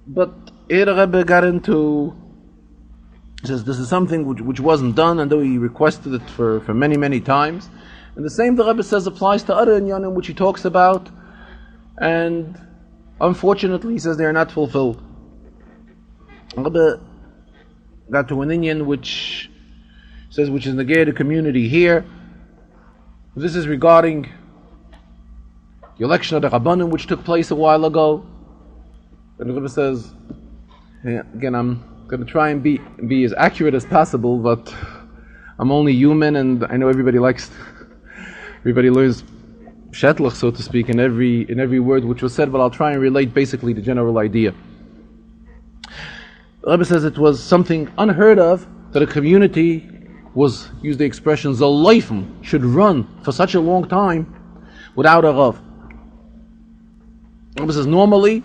But here the Rebbe got into, he says this is something which wasn't done, and though he requested it for many, many times. And the same the Rebbe says applies to other inyanim which he talks about, and unfortunately he says they are not fulfilled. The Rebbe got to an inyan which says which is negated community here. This is regarding the election of the Rabonim which took place a while ago. And the Rebbe says, again, I'm going to try and be as accurate as possible, but I'm only human, and I know everybody learns shetlach, so to speak, in every word which was said, but I'll try and relate basically the general idea. The Rebbe says it was something unheard of that a community was, use the expression, Zolleifem, should run for such a long time without a Rav. The Rebbe says normally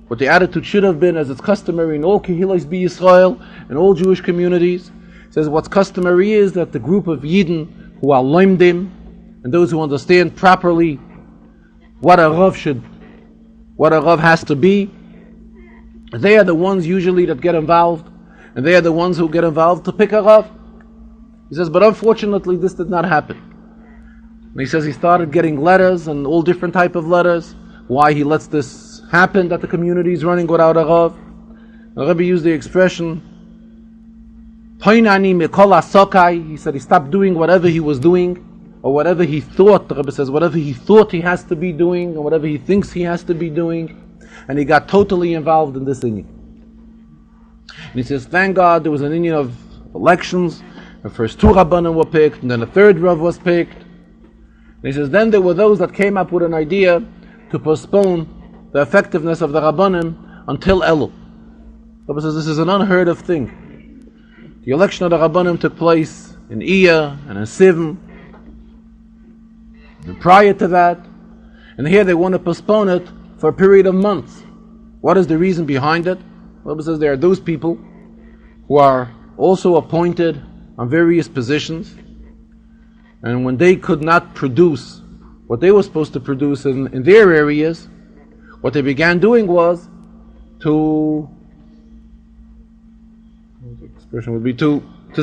what the attitude should have been, as it's customary in all Kehilas B'Yisrael and all Jewish communities, says what's customary is that the group of Yidden who are loimdim and those who understand properly what a Rav has to be, they are the ones usually that get involved, and they are the ones who get involved to pick a Rav. He says, but unfortunately this did not happen. And he says he started getting letters, and all different type of letters, why he lets this happen, that the community is running without a Rav. The Rebbe used the expression, Poinani mikol hasokai. He said he stopped doing whatever he was doing, or whatever he thought, the Rebbe says, whatever he thought he has to be doing, or whatever he thinks he has to be doing, and he got totally involved in this inyan. And he says, thank God there was an inyan of elections. The first two Rabbanim were picked, and then a third Rav was picked. And he says, then there were those that came up with an idea to postpone the effectiveness of the Rabbanim until Elul. The Rebbe says this is an unheard of thing. The election of the Rabbanim took place in Iyah and in Sivim, and prior to that, and here they want to postpone it for a period of months. What is the reason behind it? The Rebbe says there are those people who are also appointed on various positions, and when they could not produce what they were supposed to produce in their areas, what they began doing was to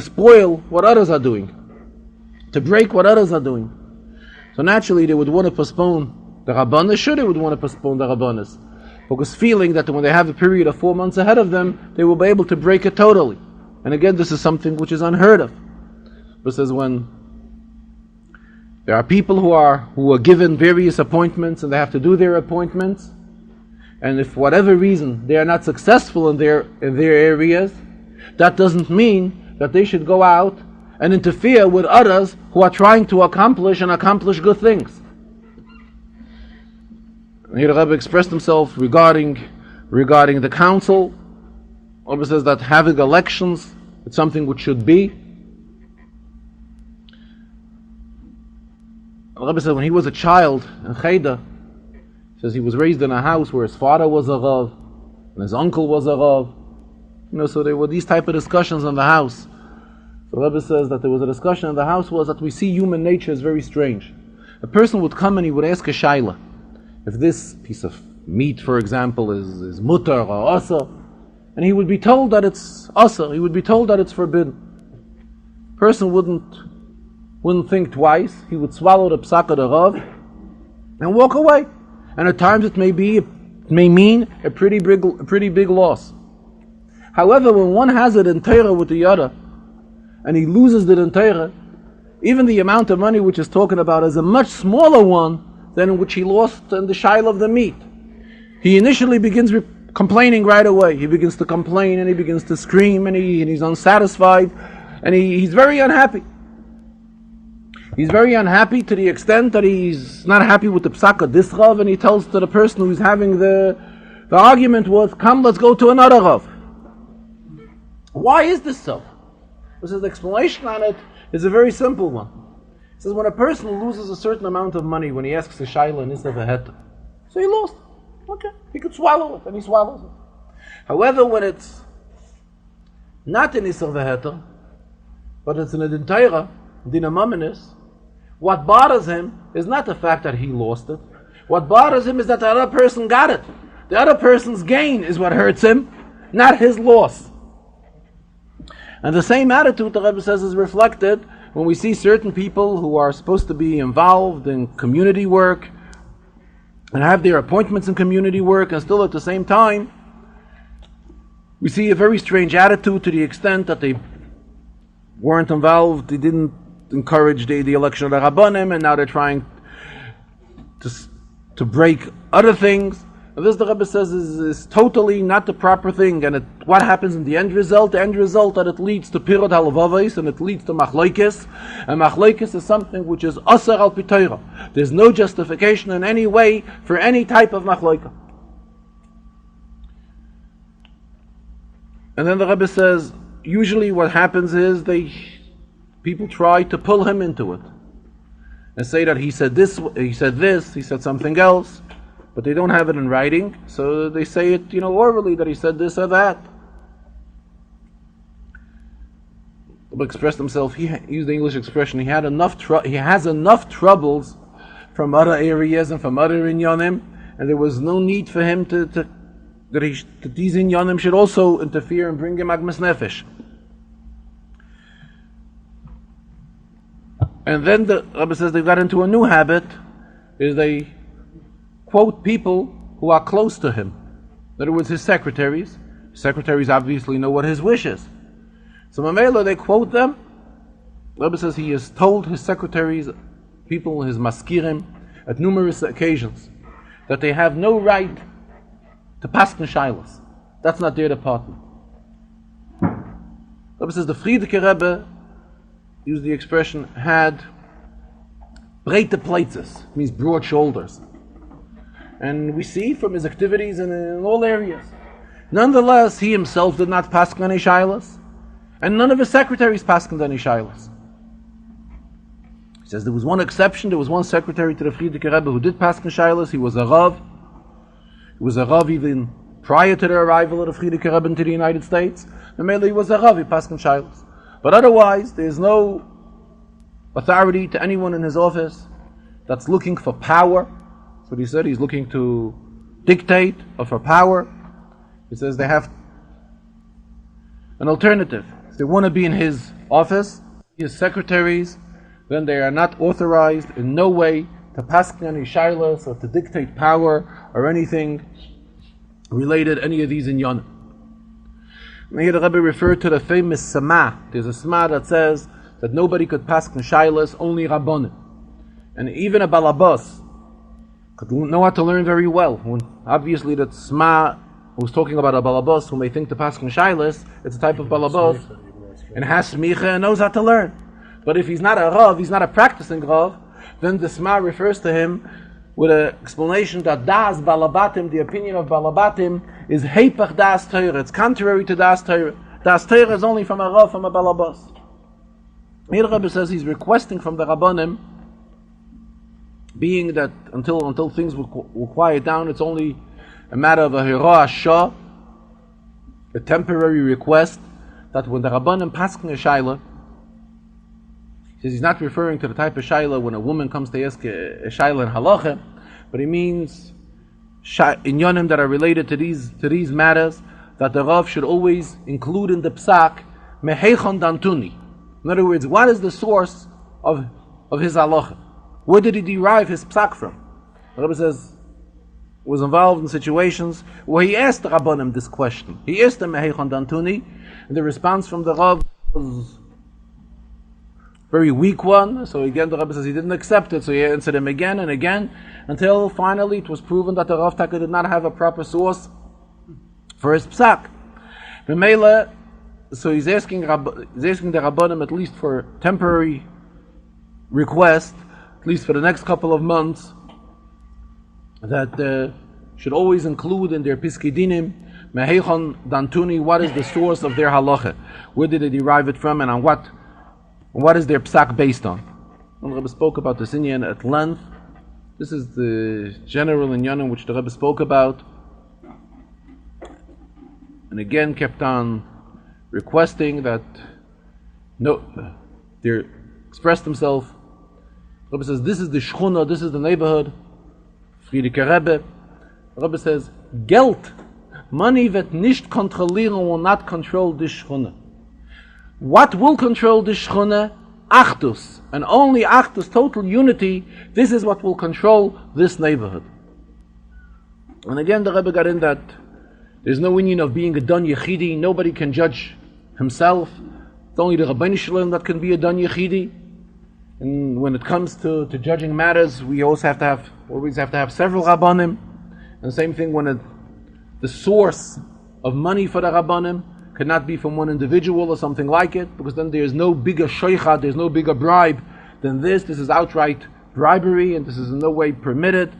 spoil what others are doing, to break what others are doing. So naturally they would want to postpone the Rabbanis. Sure, they would want to postpone the Rabbanis, because feeling that when they have a period of 4 months ahead of them, they will be able to break it totally. And again, this is something which is unheard of. But says when there are people who are given various appointments and they have to do their appointments, and if for whatever reason they are not successful in their areas, that doesn't mean that they should go out and interfere with others who are trying to accomplish good things. And here the Rebbe expressed himself regarding the council. The Rebbe says that having elections is something which should be. The Rebbe said when he was a child in Cheder, he says he was raised in a house where his father was a Rav and his uncle was a Rav. So there were these type of discussions in the house. So the Rebbe says that there was a discussion in the house was that we see human nature is very strange. A person would come and he would ask a shaila. If this piece of meat, for example, is mutar or asa, and he would be told that it's asa, he would be told that it's forbidden. Person wouldn't think twice. He would swallow the psak of the Rav and walk away. And at times it may mean a pretty big loss. However, when one has it in Torah with the other, and he loses it in Torah, even the amount of money which is talking about is a much smaller one than which he lost in the shaila of the meat. He initially begins complaining right away. He begins to complain and he begins to scream and he's unsatisfied and he's very unhappy. He's very unhappy to the extent that he's not happy with the psak of this Rav, and he tells to the person who's having the argument was, come, let's go to another Rav. Why is this so? Because the explanation on it is a very simple one. It says when a person loses a certain amount of money when he asks a shayla and instead of a heter, so he lost. Okay, he could swallow it, and he swallows it. However, when it's not in Isser v'heter, but it's in a Dintayra, Dinamaminis, what bothers him is not the fact that he lost it. What bothers him is that the other person got it. The other person's gain is what hurts him, not his loss. And the same attitude, the Rebbe says, is reflected when we see certain people who are supposed to be involved in community work and have their appointments in community work, and still at the same time we see a very strange attitude to the extent that they weren't involved, they didn't encourage the election of the Rabonim, and now they're trying to break other things. And this, the Rebbe says, is totally not the proper thing. And what happens in the end result? The end result that it leads to pirot halvavos, and it leads to machlokes. And machlokes is something which is asar al pi Torah. There's no justification in any way for any type of machlokes. And then the Rebbe says, usually what happens is people try to pull him into it and say that he said this, he said something else, but they don't have it in writing, so they say it, orally, that he said this or that. But expressed himself, he used the English expression, he has enough troubles from other areas and from other inyanim, and there was no need for him that these inyanim should also interfere and bring him agmas nefesh. And then the Rebbe says they got into a new habit, is they quote people who are close to him. In other words, his secretaries. Secretaries obviously know what his wish is. So Mamela, they quote them. The Rebbe says he has told his secretaries, people, his Mazkirim, at numerous occasions, that they have no right to pasken shailas. That's not their department. The Rebbe says the Friedeke Rebbe, used the expression, had breite plaitzes, means broad shoulders. And we see from his activities in all areas. Nonetheless, he himself did not pasken any shailas, and none of his secretaries paskened any shailas. He says there was one exception. There was one secretary to the Friedeke Rebbe who did pasken shailas. He was a Rav. He was a Rav even prior to the arrival of the Friedeke Rebbe into the United States. And mainly he was a Rav, he pasken shailas. But otherwise, there is no authority to anyone in his office that's looking for power. That's what he said. He's looking to dictate or for power. He says they have an alternative. If they want to be in his office, his secretaries, then they are not authorized in no way to pasken any shailas or to dictate power or anything related to any of these inyanim. And here the Rebbe referred to the famous Sama. There's a Sama that says that nobody could pasken shailas, only Rabonim. And even a balabas could know how to learn very well. When obviously that Sama was talking about a balabas who may think to pasken shailas, it's a type of balabas, and has smicha and knows how to learn. But if he's not a Rav, he's not a practicing Rav, then the Sama refers to him with an explanation that das balabatim, the opinion of balabatim, is heipach das Torah. It's contrary to das Torah. Das Torah is only from a Rav, from a balabas. Here the Rebbe says he's requesting from the Rabbonim, being that until things will quiet down, it's only a matter of a hira shah, a temporary request, that when the Rabbonim pasken a shaila, he says he's not referring to the type of shaila when a woman comes to ask a shaila in halacha, but he means inyanim that are related to these matters, that the Rav should always include in the psak meheichon dantuni. In other words, what is the source of his halacha? Where did he derive his psak from? The Rebbe says was involved in situations where he asked the Rabbonim this question. He asked them meheichon dantuni, and the response from the Rav was very weak one. So again, the Rebbe says he didn't accept it. So he answered him again and again, until finally it was proven that the Rav Taka did not have a proper source for his psak. B'meila, so he's asking the Rabbonim at least for temporary request, at least for the next couple of months, that should always include in their piskei dinim meheichon dantuni, what is the source of their halacha, where did they derive it from, and on what is their psak based on. And the Rebbe spoke about this inyan at length. This is the general inyan which the Rebbe spoke about, and again kept on requesting that they expressed himself. The Rebbe says this is the shchuna, this is the neighborhood, Friedeke Rebbe. The Rebbe says Geld, money wird nicht kontrollieren, will not control the Shchuna. What will control the Shchuna? Achdus, and only Achdus, total unity. This is what will control this neighborhood. And again, the Rebbe got in that there's no union of being a Don Yechidi. Nobody can judge himself. It's only the Rabboni Shalom that can be a Don Yechidi. And when it comes to judging matters, we always have to have several Rabbonim. And the same thing when the source of money for the Rabbonim cannot be from one individual or something like it, because then there's no bigger sheikhah, there's no bigger bribe than this. This is outright bribery, and this is in no way permitted.